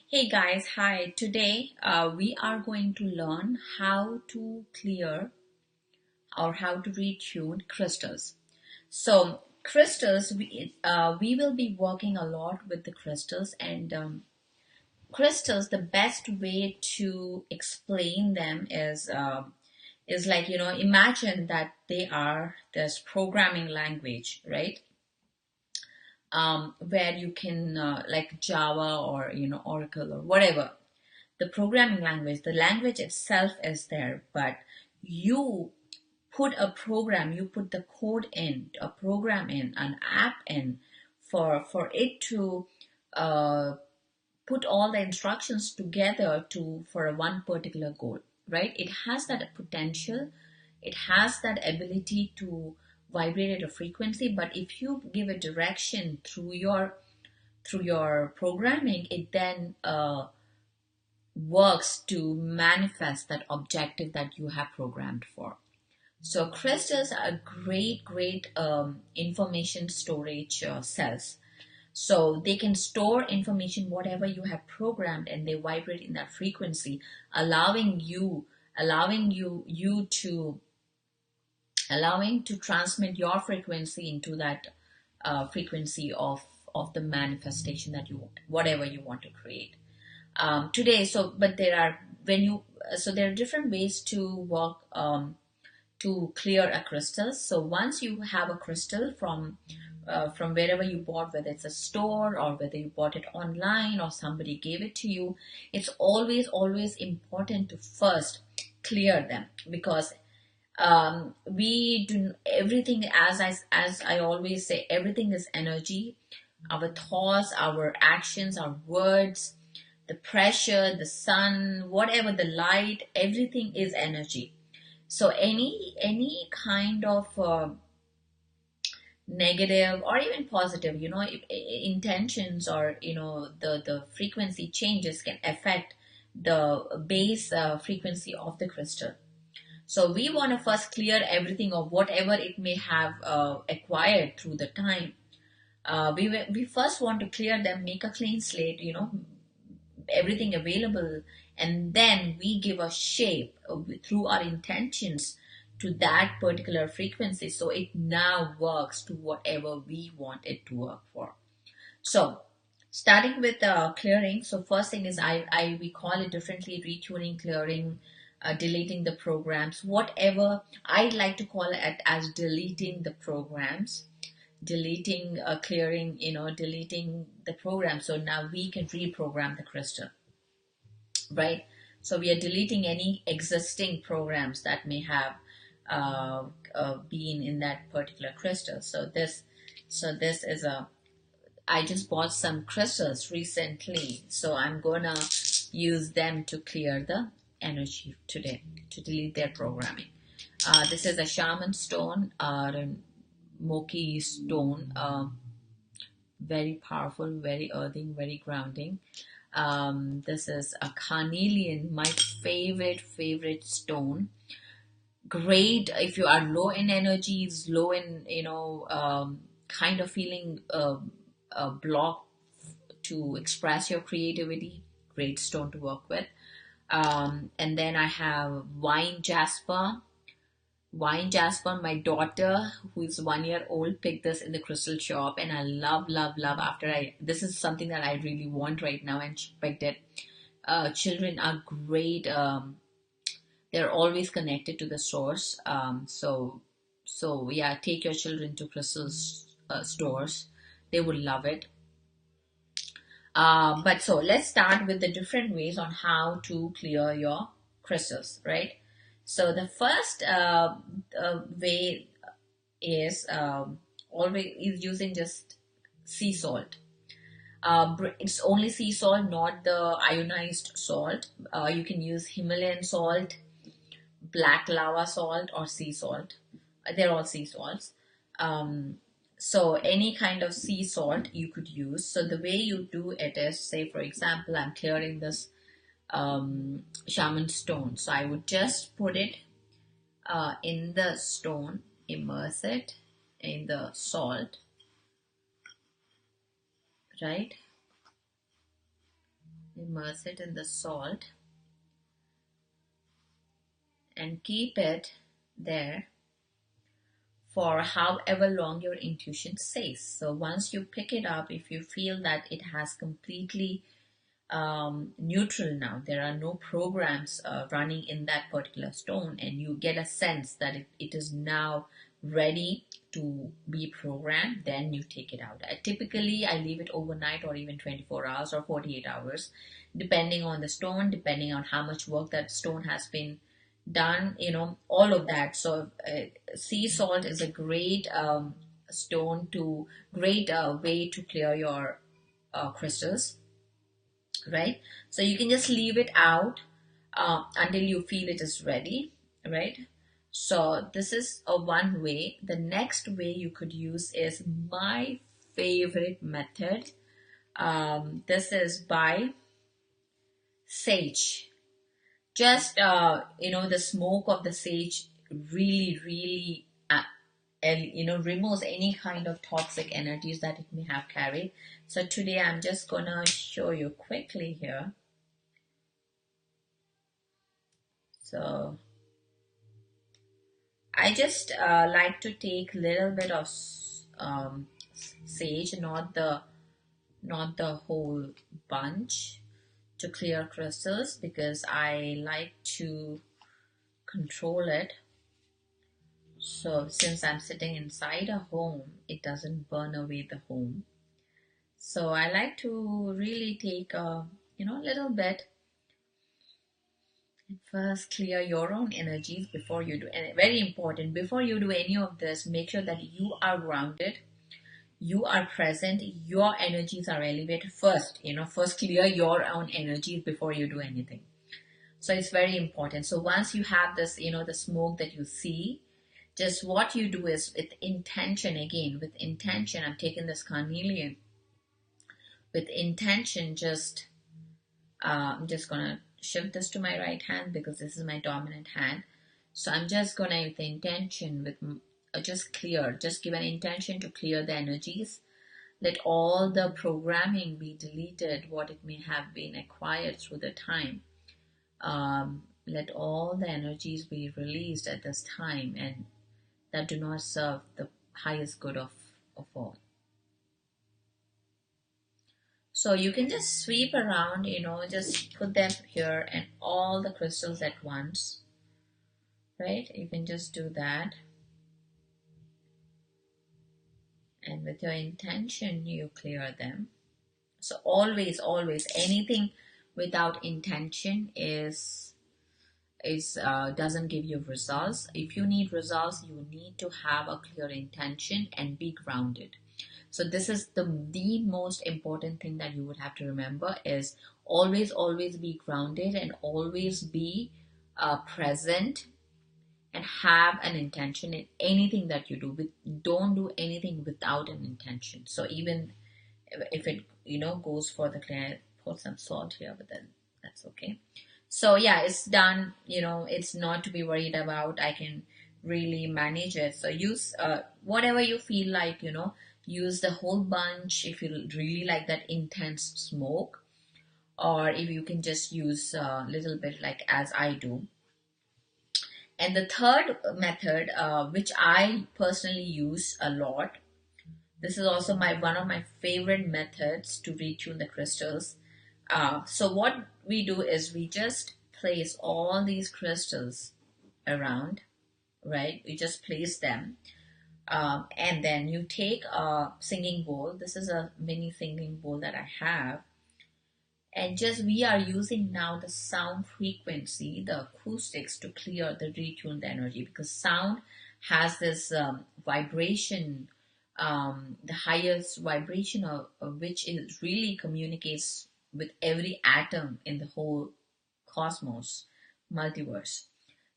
Hey guys, hi. Today we are going to learn how to clear or how to retune crystals. So, crystals, we will be working a lot with the crystals, and crystals, the best way to explain them is like, imagine that they are this programming language, right? Where you can, like Java or, Oracle or whatever the programming language, the language itself is there, but you you put the code in, a program in, an app in, for it to uh, put all the instructions together to for a one particular goal, right? It has that potential, it has that ability to vibrate at a frequency, but if you give a direction through your programming, it then works to manifest that objective that you have programmed for. So crystals are great information storage cells. So they can store information whatever you have programmed, and they vibrate in that frequency, allowing you to allowing to transmit your frequency into that frequency of the manifestation that you want, whatever you want to create today. But there are when you so there are different ways to work to clear a crystal. So once you have a crystal from wherever you bought, whether it's a store or whether you bought it online or somebody gave it to you, it's always important to first clear them, because we do everything, as I always say, everything is energy. Our thoughts, our actions, our words, the pressure, the sun, whatever, the light, everything is energy. So any kind of negative or even positive, intentions, or the frequency changes can affect the base frequency of the crystal. So we want to first clear everything of whatever it may have acquired through the time. We first want to clear them, make a clean slate, everything available, and then we give a shape through our intentions to that particular frequency, so it now works to whatever we want it to work for. So starting with clearing, so first thing is I we call it differently: retuning, clearing, deleting the programs, whatever. I like to call it as deleting the programs, deleting, clearing, deleting the program, so now we can reprogram the crystal, right? So we are deleting any existing programs that may have been in that particular crystal. So this is a I just bought some crystals recently, so I'm gonna use them to clear the energy today, to delete their programming. This is a shaman stone, Moki stone, very powerful, very earthing, very grounding. This is a carnelian, my favorite stone. Great if you are low in energies, low in, kind of feeling a block to express your creativity. Great stone to work with. And then I have wine jasper. Wine jasper, my daughter, who is 1 year old, picked this in the crystal shop, and I love. This is something that I really want right now, and she picked it. Children are great. They're always connected to the source. So yeah, take your children to crystal stores. They would love it. But so let's start with the different ways on how to clear your crystals, right? So the first way is always is using just sea salt. It's only sea salt, not the ionized salt. You can use Himalayan salt, black lava salt, or sea salt. They're all sea salts. Um, so any kind of sea salt you could use. So the way you do it is, say for example, I'm clearing this shaman stone. So I would just put it in the stone, immerse it in the salt, right? immerse it in the salt and keep it there for however long your intuition says. So once you pick it up, if you feel that it has completely neutral now, there are no programs running in that particular stone, and you get a sense that it is now ready to be programmed, then you take it out. Typically, I leave it overnight or even 24 hours or 48 hours, depending on the stone, depending on how much work that stone has been done, all of that. So sea salt is a great great way to clear your crystals, right? So you can just leave it out until you feel it is ready, right? So this is a one way. The next way you could use is my favorite method. This is by sage. Just the smoke of the sage really removes any kind of toxic energies that it may have carried. So today I'm just gonna show you quickly here. So I just like to take a little bit of sage, not the whole bunch, to clear crystals, because I like to control it. So since I'm sitting inside a home, it doesn't burn away the home. So I like to really take a little bit. First, clear your own energies before you do, and very important, before you do any of this, make sure that you are grounded, you are present, your energies are elevated first. First clear your own energies before you do anything. So it's very important. So once you have this, the smoke that you see, just what you do is with intention, again, with intention, I'm taking this carnelian, with intention, I'm just gonna shift this to my right hand because this is my dominant hand. So I'm just gonna, with the intention, just give an intention to clear the energies. Let all the programming be deleted, what it may have been acquired through the time. Let all the energies be released at this time, and that do not serve the highest good of all. So you can just sweep around, just put them here and all the crystals at once, right? You can just do that. And with your intention, you clear them. So always, anything without intention doesn't give you results. If you need results, you need to have a clear intention and be grounded. So this is the most important thing that you would have to remember, is always be grounded and always be present and have an intention in anything that you do. Don't do anything without an intention. So even if it goes for the clear, put some salt here, but then that's okay. So yeah, it's done. It's not to be worried about. I can really manage it. So use whatever you feel like. Use the whole bunch if you really like that intense smoke, or if you can just use a little bit, like as I do. And the third method, which I personally use a lot, this is also one of my favorite methods to retune the crystals. So what we do is we just place all these crystals around, right? We just place them. And then you take a singing bowl. This is a mini singing bowl that I have. And we are using now the sound frequency, the acoustics, to clear the retuned energy, because sound has this vibration, the highest vibration of which it really communicates with every atom in the whole cosmos, multiverse.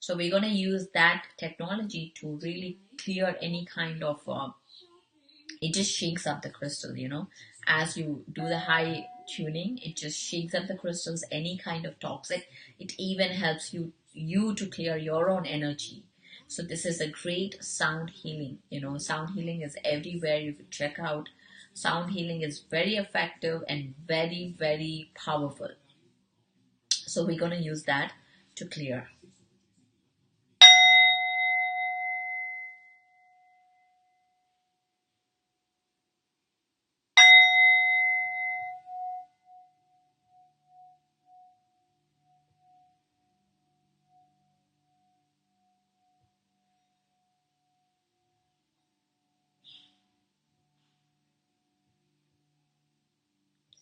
So we're going to use that technology to really clear any kind of, it just shakes up the crystal, as you do the high tuning, it just shakes up the crystals, any kind of toxic. It even helps you to clear your own energy. So this is a great sound healing. Sound healing is everywhere. You can check out. Sound healing is very effective and very, very powerful. So we're going to use that to clear.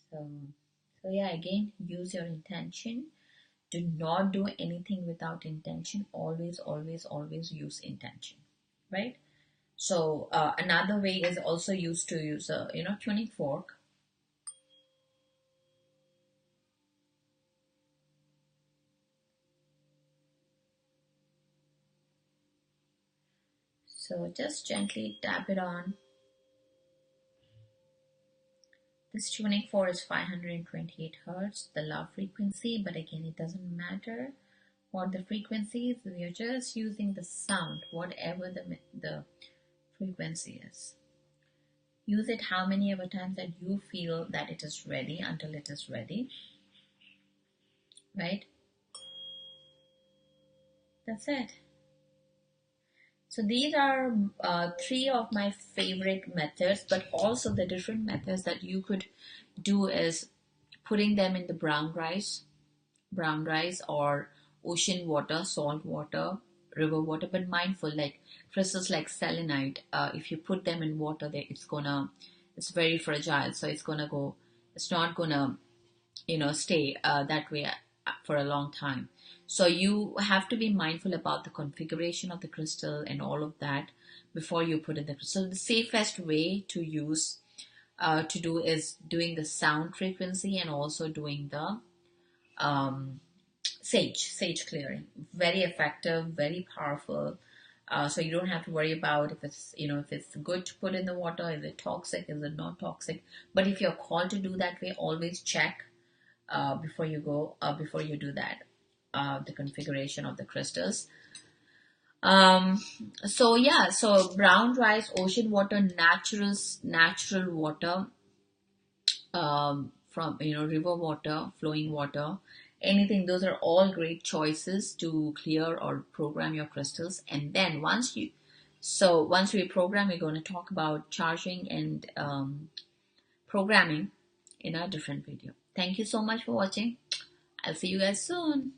So, so yeah, again, use your intention. Do not do anything without intention. Always, always, always use intention, right? So another way is also used to use a tuning fork. So just gently tap it on. This tuning fork is 528 hertz, the low frequency, but again, it doesn't matter what the frequency is. We are just using the sound, whatever the frequency is. Use it how many ever times that you feel that it is ready, until it is ready, right? That's it. So these are three of my favorite methods, but also the different methods that you could do is putting them in the brown rice or ocean water, salt water, river water, but mindful, like crystals like selenite. If you put them in water, it's very fragile, so it's not gonna stay that way for a long time. So you have to be mindful about the configuration of the crystal and all of that before you put in the crystal. The safest way to use to do is doing the sound frequency and also doing the um, sage clearing. Very effective, very powerful. So you don't have to worry about if it's good to put in the water, is it toxic, is it not toxic. But if you're called to do that way, always check before you do that, the configuration of the crystals. um so yeah, so brown rice, ocean water, natural water, from river water, flowing water, anything, those are all great choices to clear or program your crystals. And then once we program, we're going to talk about charging and programming in a different video. Thank you so much for watching. I'll see you guys soon.